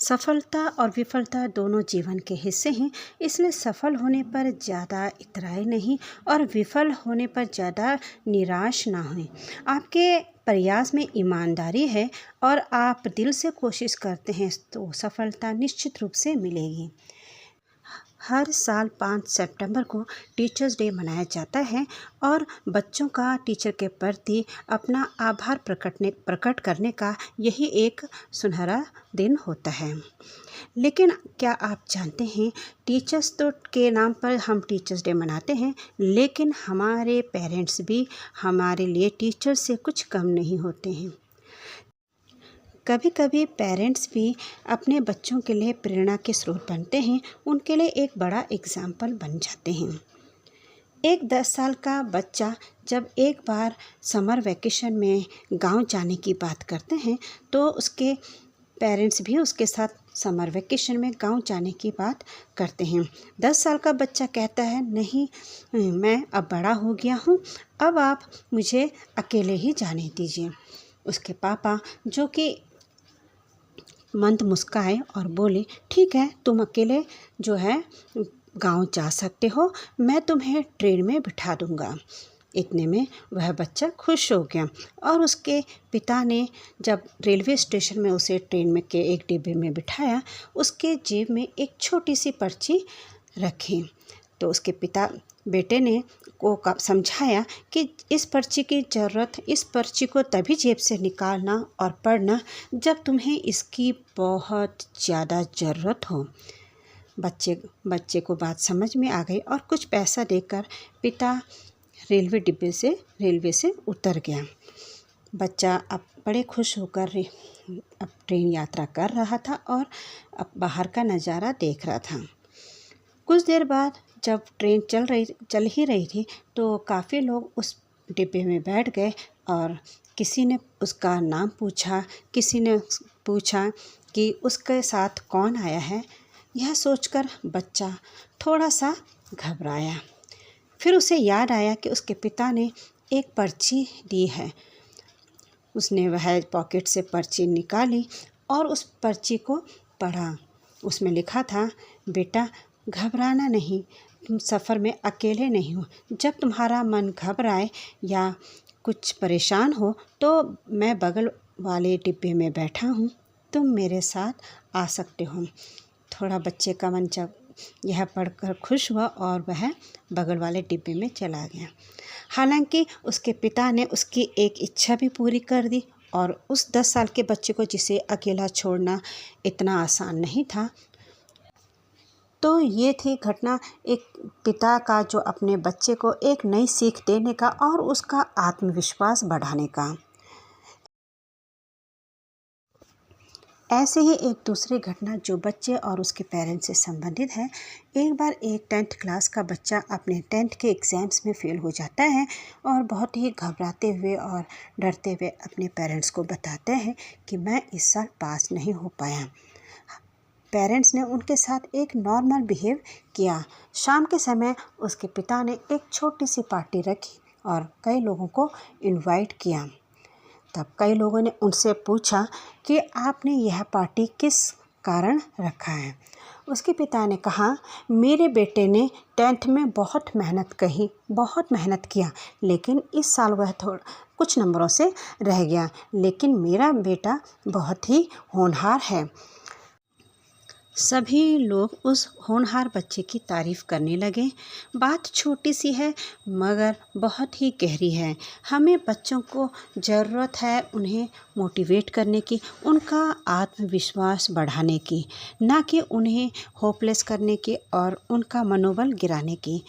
सफलता और विफलता दोनों जीवन के हिस्से हैं, इसलिए सफल होने पर ज़्यादा इतराएं नहीं और विफल होने पर ज़्यादा निराश ना हों। आपके प्रयास में ईमानदारी है और आप दिल से कोशिश करते हैं तो सफलता निश्चित रूप से मिलेगी। हर साल 5 सितंबर को टीचर्स डे मनाया जाता है और बच्चों का टीचर के प्रति अपना आभार प्रकट करने का यही एक सुनहरा दिन होता है। लेकिन क्या आप जानते हैं, टीचर्स तो के नाम पर हम टीचर्स डे मनाते हैं, लेकिन हमारे पेरेंट्स भी हमारे लिए टीचर्स से कुछ कम नहीं होते हैं। कभी कभी पेरेंट्स भी अपने बच्चों के लिए प्रेरणा के स्रोत बनते हैं, उनके लिए एक बड़ा एग्जाम्पल बन जाते हैं। एक 10 साल का बच्चा जब एक बार समर वैकेशन में गांव जाने की बात करते हैं तो उसके पेरेंट्स भी उसके साथ समर वैकेशन में गांव जाने की बात करते हैं। 10 साल का बच्चा कहता है, नहीं मैं अब बड़ा हो गया हूँ, अब आप मुझे अकेले ही जाने दीजिए। उसके पापा जो कि मंद मुस्काए और बोले, ठीक है, तुम अकेले जो है गांव जा सकते हो, मैं तुम्हें ट्रेन में बिठा दूंगा। इतने में वह बच्चा खुश हो गया और उसके पिता ने जब रेलवे स्टेशन में उसे ट्रेन में के एक डिब्बे में बिठाया, उसके जेब में एक छोटी सी पर्ची रखी। तो उसके पिता बेटे ने को समझाया कि इस पर्ची की ज़रूरत, इस पर्ची को तभी जेब से निकालना और पढ़ना जब तुम्हें इसकी बहुत ज़्यादा ज़रूरत हो। बच्चे को बात समझ में आ गई और कुछ पैसा देकर पिता रेलवे से उतर गया। बच्चा अब बड़े खुश होकर अब ट्रेन यात्रा कर रहा था और अब बाहर का नज़ारा देख रहा था। कुछ देर बाद जब ट्रेन चल ही रही थी तो काफ़ी लोग उस डिब्बे में बैठ गए और किसी ने उसका नाम पूछा, किसी ने पूछा कि उसके साथ कौन आया है। यह सोचकर बच्चा थोड़ा सा घबराया। फिर उसे याद आया कि उसके पिता ने एक पर्ची दी है। उसने वह पॉकेट से पर्ची निकाली और उस पर्ची को पढ़ा। उसमें लिखा था, बेटा घबराना नहीं, तुम सफ़र में अकेले नहीं हो। जब तुम्हारा मन घबराए या कुछ परेशान हो तो मैं बगल वाले डिब्बे में बैठा हूँ, तुम मेरे साथ आ सकते हो। थोड़ा बच्चे का मन जब यह पढ़कर खुश हुआ और वह बगल वाले डिब्बे में चला गया। हालांकि उसके पिता ने उसकी एक इच्छा भी पूरी कर दी और उस 10 साल के बच्चे को, जिसे अकेला छोड़ना इतना आसान नहीं था। तो ये थी घटना एक पिता का जो अपने बच्चे को एक नई सीख देने का और उसका आत्मविश्वास बढ़ाने का। ऐसे ही एक दूसरी घटना जो बच्चे और उसके पेरेंट्स से संबंधित है। एक बार एक 10th क्लास का बच्चा अपने 10th के एग्ज़ाम्स में फ़ेल हो जाता है और बहुत ही घबराते हुए और डरते हुए अपने पेरेंट्स को बताते हैं कि मैं इस साल पास नहीं हो पाया। पेरेंट्स ने उनके साथ एक नॉर्मल बिहेव किया। शाम के समय उसके पिता ने एक छोटी सी पार्टी रखी और कई लोगों को इनवाइट किया। तब कई लोगों ने उनसे पूछा कि आपने यह पार्टी किस कारण रखा है। उसके पिता ने कहा, मेरे बेटे ने 10th में बहुत मेहनत किया, लेकिन इस साल वह कुछ नंबरों से रह गया, लेकिन मेरा बेटा बहुत ही होनहार है। सभी लोग उस होनहार बच्चे की तारीफ़ करने लगे। बात छोटी सी है मगर बहुत ही गहरी है। हमें बच्चों को ज़रूरत है उन्हें मोटिवेट करने की, उनका आत्मविश्वास बढ़ाने की, ना कि उन्हें होपलेस करने की और उनका मनोबल गिराने की।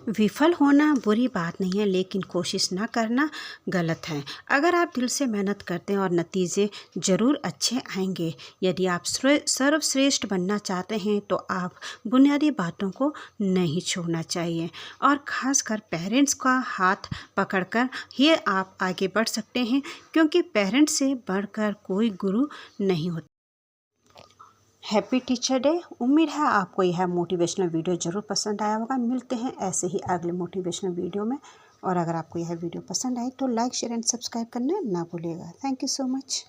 विफल होना बुरी बात नहीं है, लेकिन कोशिश ना करना गलत है। अगर आप दिल से मेहनत करते हैं और नतीजे ज़रूर अच्छे आएंगे। यदि आप सर्वश्रेष्ठ बनना चाहते हैं तो आप बुनियादी बातों को नहीं छोड़ना चाहिए और ख़ासकर पेरेंट्स का हाथ पकड़कर ही आप आगे बढ़ सकते हैं, क्योंकि पेरेंट्स से बढ़कर कोई गुरु नहीं होता। Happy teacher day. उम्मीद है आपको यह मोटिवेशनल वीडियो ज़रूर पसंद आया होगा। मिलते हैं ऐसे ही अगले मोटिवेशनल वीडियो में। और अगर आपको यह वीडियो पसंद आए तो लाइक, शेयर एंड सब्सक्राइब करना ना भूलिएगा। Thank you so much.